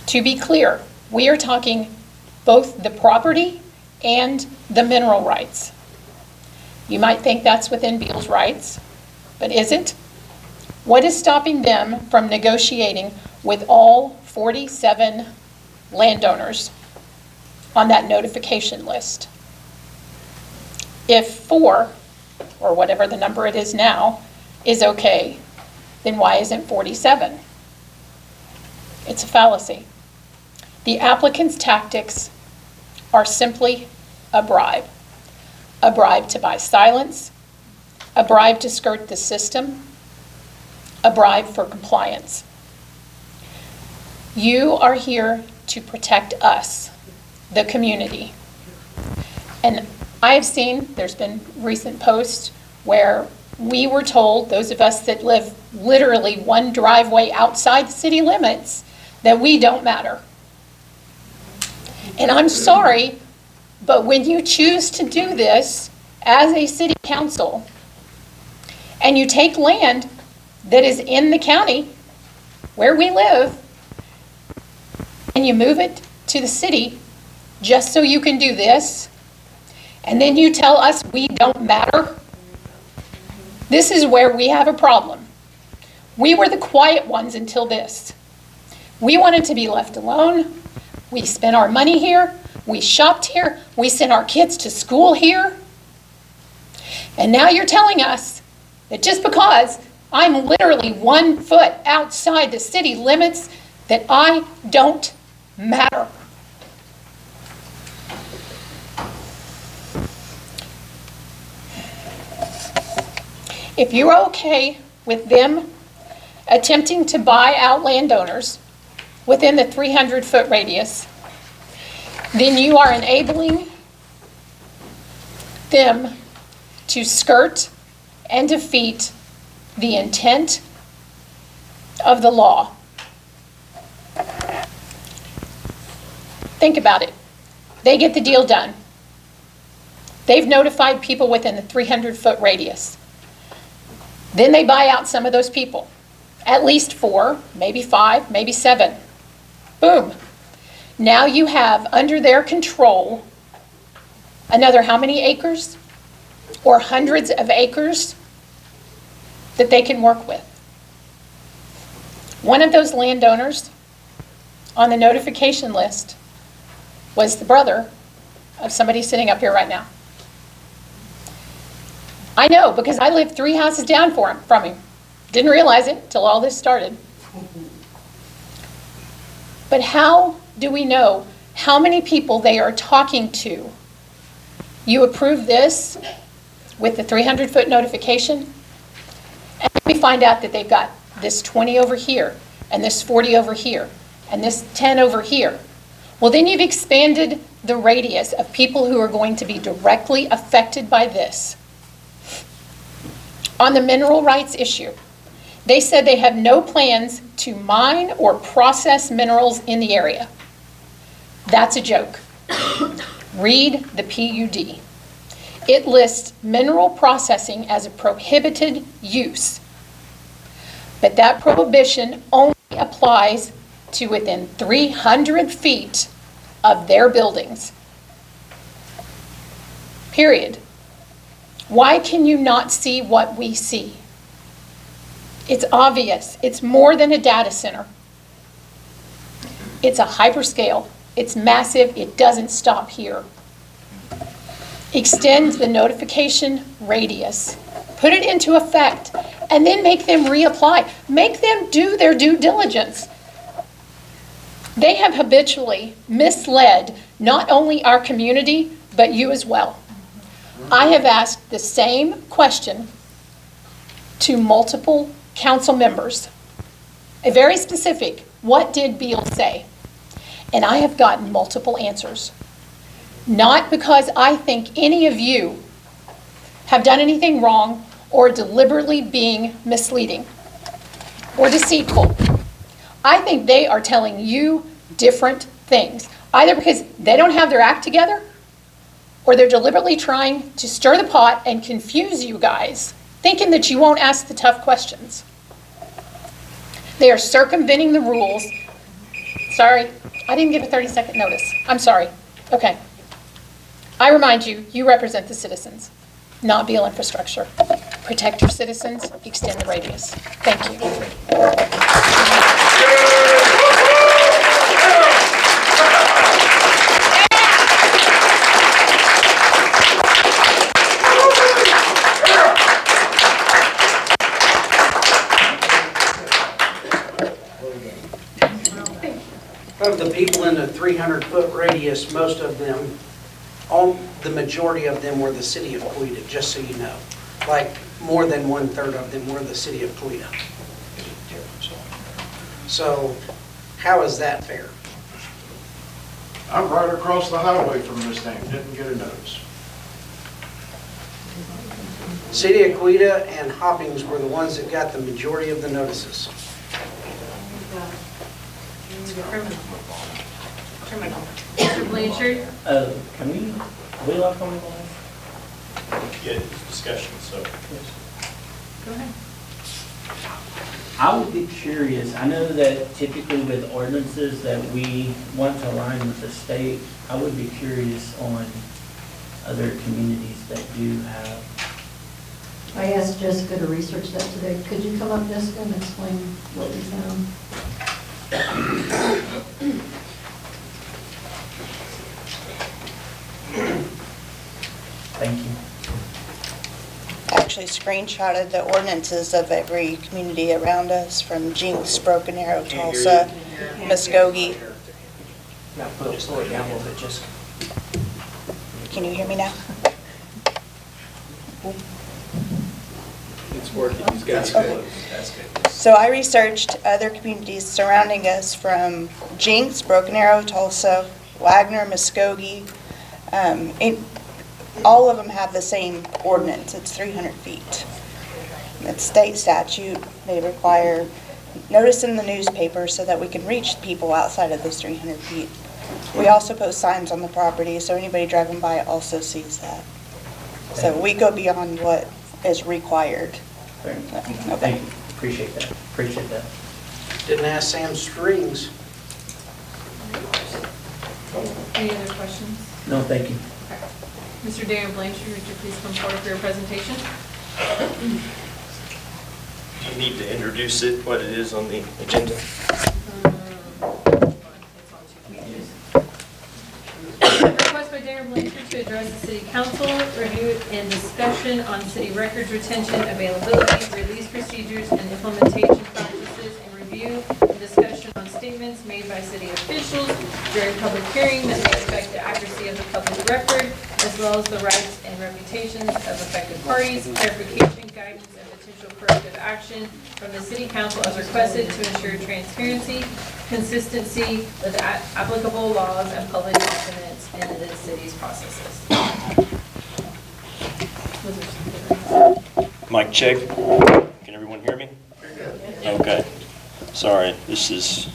To be clear, we are talking both the property and the mineral rights. You might think that's within Beal's rights, but is it? What is stopping them from negotiating with all 47 landowners on that notification list? If 4, or whatever the number it is now, is okay, then why isn't 47? It's a fallacy. The applicant's tactics are simply a bribe. A bribe to buy silence, a bribe to skirt the system, a bribe for compliance. You are here to protect us, the community. And I have seen, there's been recent posts where we were told, those of us that live literally one driveway outside the city limits, that we don't matter. And I'm sorry, but when you choose to do this as a city council, and you take land that is in the county where we live, and you move it to the city just so you can do this, and then you tell us we don't matter, this is where we have a problem. We were the quiet ones until this. We wanted to be left alone. We spent our money here. We shopped here. We sent our kids to school here. And now you're telling us that just because I'm literally 1 foot outside the city limits, that I don't matter. If you're okay with them attempting to buy out landowners within the 300-foot radius, then you are enabling them to skirt and defeat the intent of the law. Think about it. They get the deal done. They've notified people within the 300-foot radius. Then they buy out some of those people. At least 4, maybe 5, maybe 7. Boom. Now you have under their control another how many acres? Or hundreds of acres that they can work with. One of those landowners on the notification list was the brother of somebody sitting up here right now. I know because I lived 3 houses down from him. Didn't realize it till all this started. But how do we know how many people they are talking to? You approve this with the 300-foot notification, and we find out that they've got this 20 over here, and this 40 over here, and this 10 over here. Well, then you've expanded the radius of people who are going to be directly affected by this. On the mineral rights issue, they said they have no plans to mine or process minerals in the area. That's a joke. Read the PUD. It lists mineral processing as a prohibited use. But that prohibition only applies to within 300 feet of their buildings. Period. Why can you not see what we see? It's obvious. It's more than a data center. It's a hyperscale. It's massive. It doesn't stop here. Extend the notification radius. Put it into effect, and then make them reapply. Make them do their due diligence. They have habitually misled not only our community, but you as well. I have asked the same question to multiple council members. A very specific, what did Beal say? And I have gotten multiple answers. Not because I think any of you have done anything wrong or deliberately being misleading or deceitful. I think they are telling you different things, either because they don't have their act together or they're deliberately trying to stir the pot and confuse you guys, thinking that you won't ask the tough questions. They are circumventing the rules. Sorry, I didn't give a 30-second notice. I'm sorry. Okay. I remind you, you represent the citizens, not Beal Infrastructure. Protect your citizens, extend the radius. Thank you. Of the people in the 300-foot radius, most of them, the majority of them were the city of Coweta, just so you know. Like, more than 1/3 of them were the city of Coweta. So, how is that fair? I'm right across the highway from this thing, didn't get a notice. City of Coweta and Hoppings were the ones that got the majority of the notices. Criminal. Mr. Blanchard? Can we lock on the line? Yeah, it's discussion, so. Go ahead. I would be curious, I know that typically with ordinances that we want to align with the state, I would be curious on other communities that do have. I asked Jessica to research that today. Could you come up, Jessica, and explain what we found? Thank you. Actually screenshotted the ordinances of every community around us, from Jinx, Broken Arrow, Tulsa, Muskogee. Now, slow it down a little bit, Jessica. Can you hear me now? It's working. He's got it close. That's good. So I researched other communities surrounding us, from Jinx, Broken Arrow, Tulsa, Wagner, Muskogee. All of them have the same ordinance. It's 300 feet. It's state statute. They require notice in the newspaper so that we can reach people outside of those 300 feet. We also post signs on the property, so anybody driving by also sees that. So we go beyond what is required. Fair. Okay. Thank you. Appreciate that. Appreciate that. Didn't ask Sam Strings. Any other questions? No, thank you. Okay. Mr. Darren Blanchard, would you please come forward for your presentation? You need to introduce it, what it is on the agenda. Request by Darren Blanchard to address the city council, review and discussion on city records retention, availability, release procedures, and implementation practices, and review and discussion on statements made by city officials during public hearing that may affect the accuracy of the public record, as well as the rights and reputations of affected parties, clarification, guidance, and potential corrective action from the city council as requested to ensure transparency, consistency with applicable laws and public documents in the city's processes. Mic check. Can everyone hear me? Okay. Sorry, this is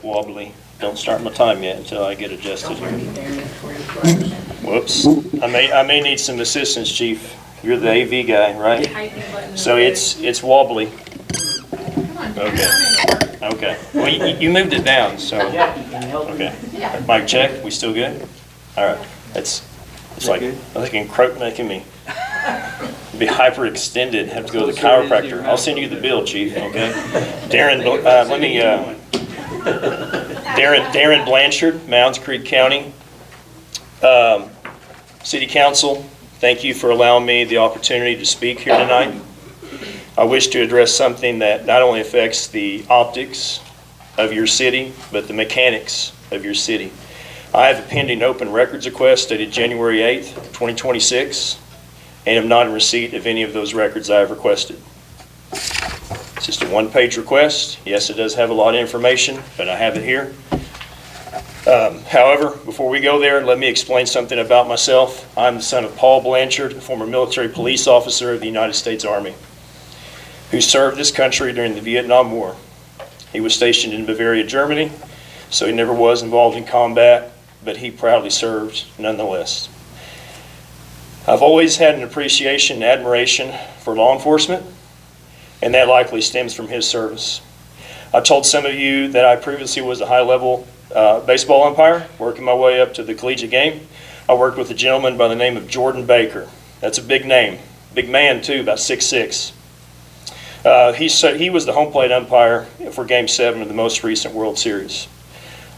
wobbly. Don't start my time yet until I get adjusted here. Whoops. I may need some assistance, Chief. You're the AV guy, right? So it's wobbly. Okay. Okay. Well, you moved it down, so. Okay. Mic check. We still good? All right. It's like making me be hyperextended. Have to go to the chiropractor. I'll send you the bill, Chief. Okay. Darren, Darren Blanchard, Mounds Creek County. City Council, thank you for allowing me the opportunity to speak here tonight. I wish to address something that not only affects the optics of your city, but the mechanics of your city. I have a pending open records request dated January 8th, 2026, and am not in receipt of any of those records I have requested. It's just a one-page request. Yes, it does have a lot of information, but I have it here. However, before we go there, let me explain something about myself. I'm the son of Paul Blanchard, a former military police officer of the United States Army, who served this country during the Vietnam War. He was stationed in Bavaria, Germany, so he never was involved in combat, but he proudly served nonetheless. I've always had an appreciation and admiration for law enforcement, and that likely stems from his service. I told some of you that I previously was a high-level baseball umpire, working my way up to the collegiate game. I worked with a gentleman by the name of Jordan Baker. That's a big name. Big man, too, about 6'6". He was the home plate umpire for Game 7 of the most recent World Series.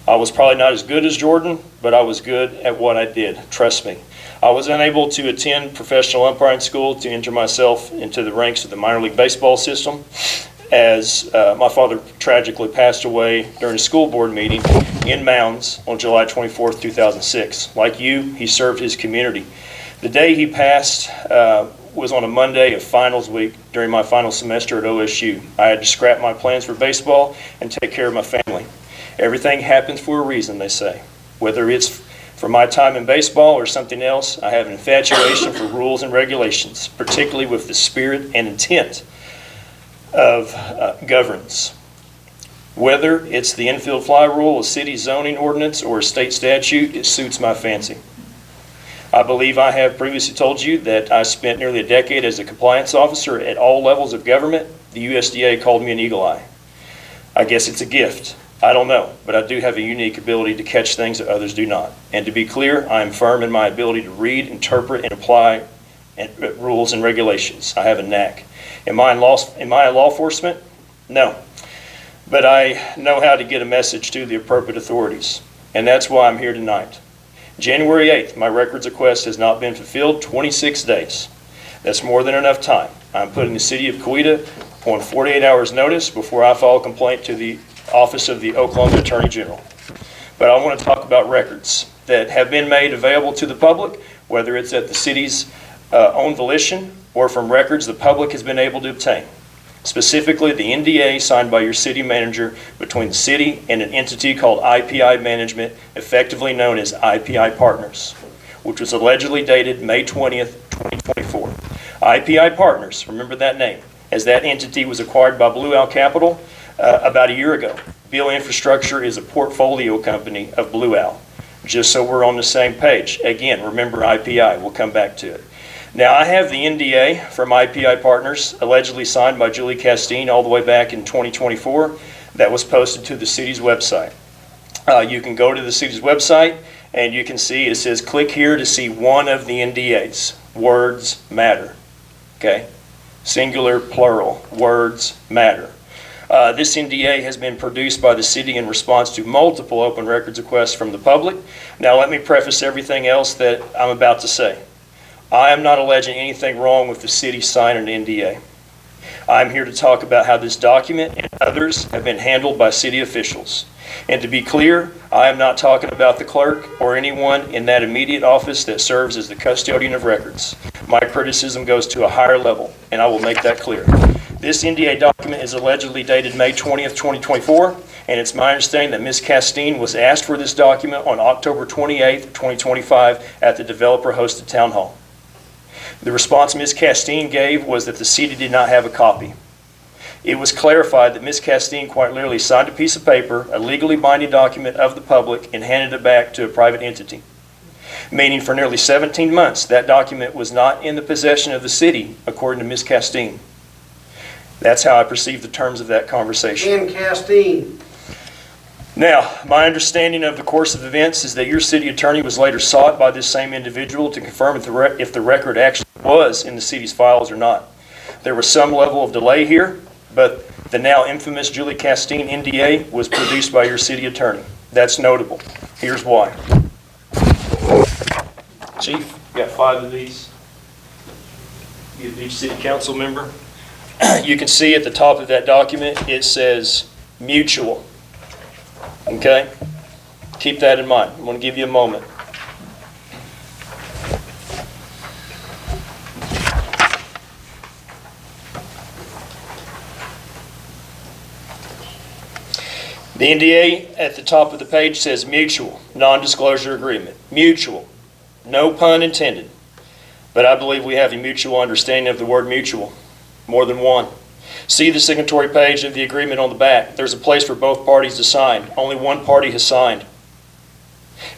I was probably not as good as Jordan, but I was good at what I did. Trust me. I was unable to attend professional umpiring school to enter myself into the ranks of the minor league baseball system, as my father tragically passed away during a school board meeting in Mounds on July 24th, 2006. Like you, he served his community. The day he passed was on a Monday of finals week during my final semester at OSU. I had to scrap my plans for baseball and take care of my family. Everything happens for a reason, they say. Whether it's for my time in baseball or something else, I have an infatuation for rules and regulations, particularly with the spirit and intent of governance. Whether it's the infield fly rule, a city zoning ordinance, or a state statute, it suits my fancy. I believe I have previously told you that I spent nearly a decade as a compliance officer at all levels of government. The USDA called me an eagle eye. I guess it's a gift. I don't know, but I do have a unique ability to catch things that others do not. And to be clear, I am firm in my ability to read, interpret, and apply rules and regulations. I have a knack. Am I a law enforcement? No. But I know how to get a message to the appropriate authorities. And that's why I'm here tonight. January 8th, my records request has not been fulfilled, 26 days. That's more than enough time. I'm putting the city of Coweta on 48 hours notice before I file a complaint to the Office of the Oklahoma Attorney General. But I want to talk about records that have been made available to the public, whether it's at the city's own volition or from records the public has been able to obtain. Specifically, the NDA signed by your city manager between the city and an entity called IPI Management, effectively known as IPI Partners, which was allegedly dated May 20th, 2024. IPI Partners, remember that name, as that entity was acquired by Blue Owl Capital about a year ago. Bill Infrastructure is a portfolio company of Blue Owl, just so we're on the same page. Again, remember IPI, we'll come back to it. Now, I have the NDA from IPI Partners, allegedly signed by Julie Castine all the way back in 2024, that was posted to the city's website. You can go to the city's website and you can see it says click here to see one of the NDAs. Words matter. Okay? Singular, plural. Words matter. This NDA has been produced by the city in response to multiple open records requests from the public. Now, let me preface everything else that I'm about to say. I am not alleging anything wrong with the city signing an NDA. I'm here to talk about how this document and others have been handled by city officials. And to be clear, I am not talking about the clerk or anyone in that immediate office that serves as the custodian of records. My criticism goes to a higher level, and I will make that clear. This NDA document is allegedly dated May 20th, 2024, and it's my understanding that Ms. Castine was asked for this document on October 28th, 2025 at the developer-hosted town hall. The response Ms. Castine gave was that the city did not have a copy. It was clarified that Ms. Castine quite literally signed a piece of paper, a legally binding document of the public, and handed it back to a private entity. Meaning for nearly 17 months, that document was not in the possession of the city, according to Ms. Castine. That's how I perceive the terms of that conversation. And Castine. Now, my understanding of the course of events is that your city attorney was later sought by this same individual to confirm if the record actually was in the city's files or not. There was some level of delay here, but the now infamous Julie Castine NDA was produced by your city attorney. That's notable. Here's why. Chief, you got 5 of these. Give each city council member. You can see at the top of that document, it says mutual. Okay? Keep that in mind. I'm going to give you a moment. The NDA at the top of the page says mutual, non-disclosure agreement. Mutual. No pun intended. But I believe we have a mutual understanding of the word mutual. More than one. See the signatory page of the agreement on the back. There's a place for both parties to sign. Only one party has signed.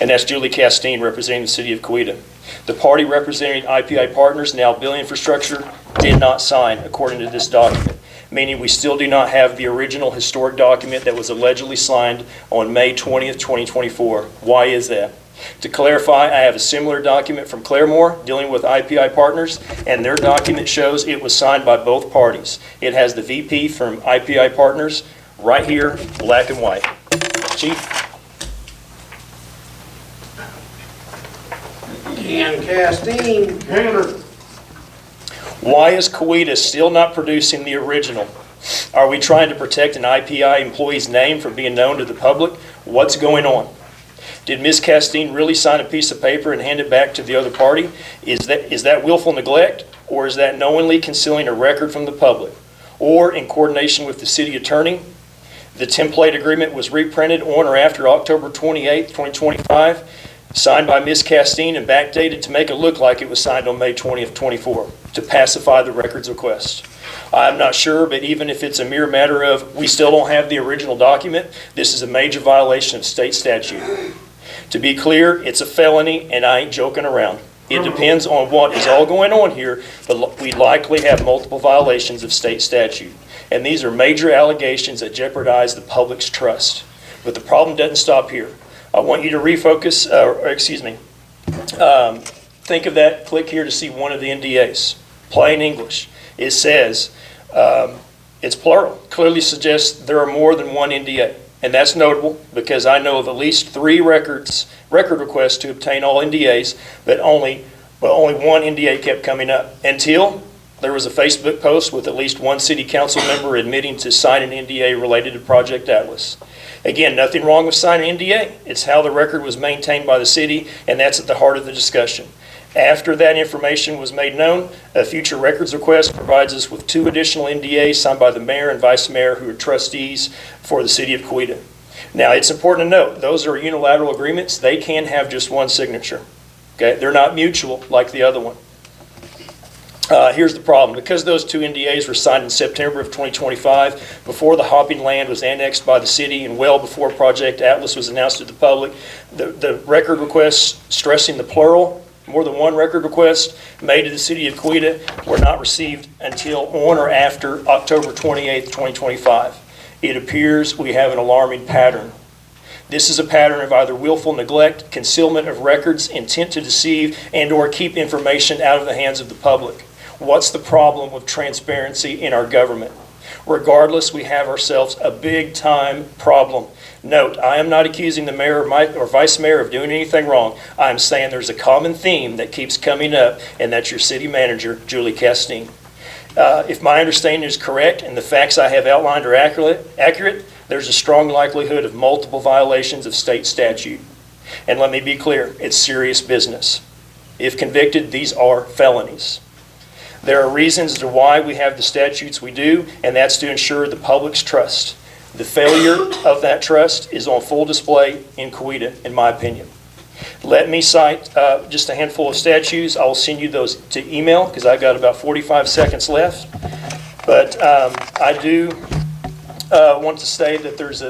And that's Julie Castine representing the city of Coweta. The party representing IPI Partners, now Bill Infrastructure, did not sign according to this document. Meaning we still do not have the original historic document that was allegedly signed on May 20th, 2024. Why is that? To clarify, I have a similar document from Claremore dealing with IPI Partners, and their document shows it was signed by both parties. It has the VP from IPI Partners right here, black and white. Chief? And Castine. Why is Coweta still not producing the original Are we trying to protect an IPI employee's name from being known to the public? What's going on? Did Ms. Castine really sign a piece of paper and hand it back to the other party? Is that willful neglect, or is that knowingly concealing a record from the public? Or in coordination with the city attorney, the template agreement was reprinted on or after October 28, 2025, signed by Ms. Castine and backdated to make it look like it was signed on May 20th, 24, to pacify the records request. I'm not sure, but even if it's a mere matter of we still don't have the original document, this is a major violation of state statute. To be clear, it's a felony, and I ain't joking around. It depends on what is all going on here, but we likely have multiple violations of state statute. And these are major allegations that jeopardize the public's trust. But the problem doesn't stop here. I want you to refocus, think of that, click here to see one of the NDAs. Plain English. It says, it's plural, clearly suggests there are more than one NDA. And that's notable because I know of at least 3 record requests to obtain all NDAs, but only one NDA kept coming up until there was a Facebook post with at least one city council member admitting to sign an NDA related to Project Atlas. Again, nothing wrong with signing an NDA. It's how the record was maintained by the city, and that's at the heart of the discussion. After that information was made known, a future records request provides us with 2 additional NDAs signed by the mayor and vice mayor who are trustees for the city of Coweta. Now, it's important to note, those are unilateral agreements. They can have just one signature. Okay? They're not mutual like the other one. Here's the problem. Because those 2 NDAs were signed in September of 2025, before the hopping land was annexed by the city and well before Project Atlas was announced to the public, the record requests stressing the plural, more than one record request made to the city of Coweta were not received until on or after October 28, 2025. It appears we have an alarming pattern. This is a pattern of either willful neglect, concealment of records, intent to deceive, and or keep information out of the hands of the public. What's the problem with transparency in our government? Regardless, we have ourselves a big-time problem. Note, I am not accusing the mayor or vice mayor of doing anything wrong. I'm saying there's a common theme that keeps coming up, and that's your city manager, Julie Castine. If my understanding is correct and the facts I have outlined are accurate, there's a strong likelihood of multiple violations of state statute. And let me be clear, it's serious business. If convicted, these are felonies. There are reasons to why we have the statutes we do, and that's to ensure the public's trust. The failure of that trust is on full display in Coweta, in my opinion. Let me cite just a handful of statutes. I will send you those to email because I've got about 45 seconds left. But I do want to say that there's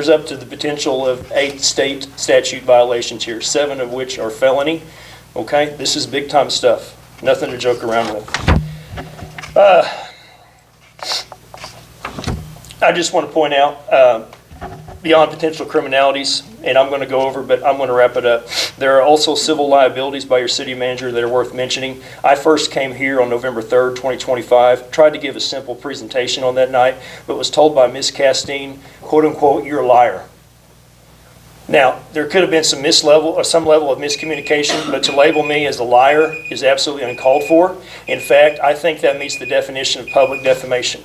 up to the potential of 8 state statute violations here, 7 of which are felony. Okay, this is big time stuff. Nothing to joke around with. I just want to point out, beyond potential criminalities, and I'm going to go over, but I'm going to wrap it up. There are also civil liabilities by your city manager that are worth mentioning. I first came here on November 3rd, 2025, tried to give a simple presentation on that night, but was told by Ms. Castine, quote unquote, "You're a liar." Now, there could have been some level of miscommunication, but to label me as a liar is absolutely uncalled for. In fact, I think that meets the definition of public defamation.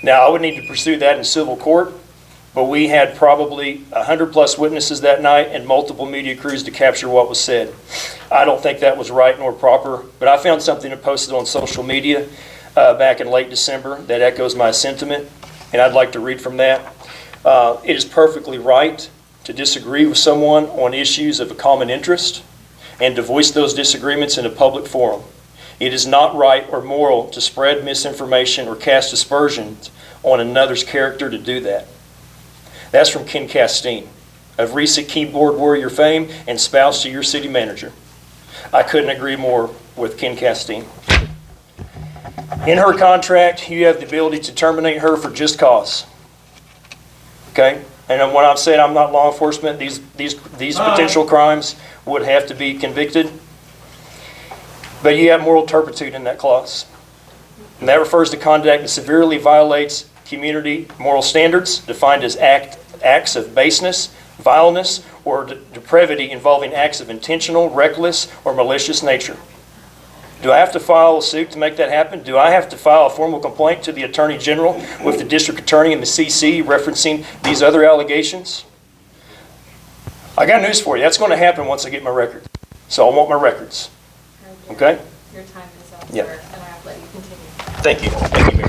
Now, I would need to pursue that in civil court, but we had probably 100+ witnesses that night and multiple media crews to capture what was said. I don't think that was right nor proper, but I found something that posted on social media back in late December that echoes my sentiment, and I'd like to read from that. It is perfectly right to disagree with someone on issues of a common interest and to voice those disagreements in a public forum. It is not right or moral to spread misinformation or cast aspersions on another's character to do that. That's from Ken Castine, of recent keyboard warrior fame and spouse to your city manager. I couldn't agree more with Ken Castine. In her contract, you have the ability to terminate her for just cause. Okay? And when I'm saying I'm not law enforcement, these potential crimes would have to be convicted. But you have moral turpitude in that clause. And that refers to conduct that severely violates community moral standards, defined as acts of baseness, vileness, or depravity involving acts of intentional, reckless, or malicious nature. Do I have to file a suit to make that happen? Do I have to file a formal complaint to the Attorney General with the District Attorney and the CC referencing these other allegations? I got news for you. That's going to happen once I get my record. So I want my records. Okay? Your time is up, Yep. sir, and I will let you continue. Thank you. Thank you, Mayor.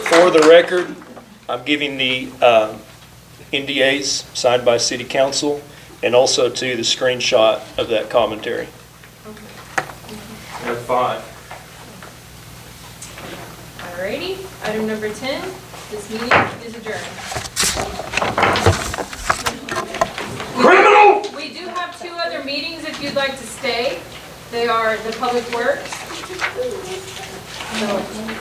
For the record, I'm giving the NDAs signed by City Council and also to the screenshot of that commentary. There are 5. Alrighty, item number 10, this meeting is adjourned. Criminal! We do have 2 other meetings if you'd like to stay. They are the Public Works. So,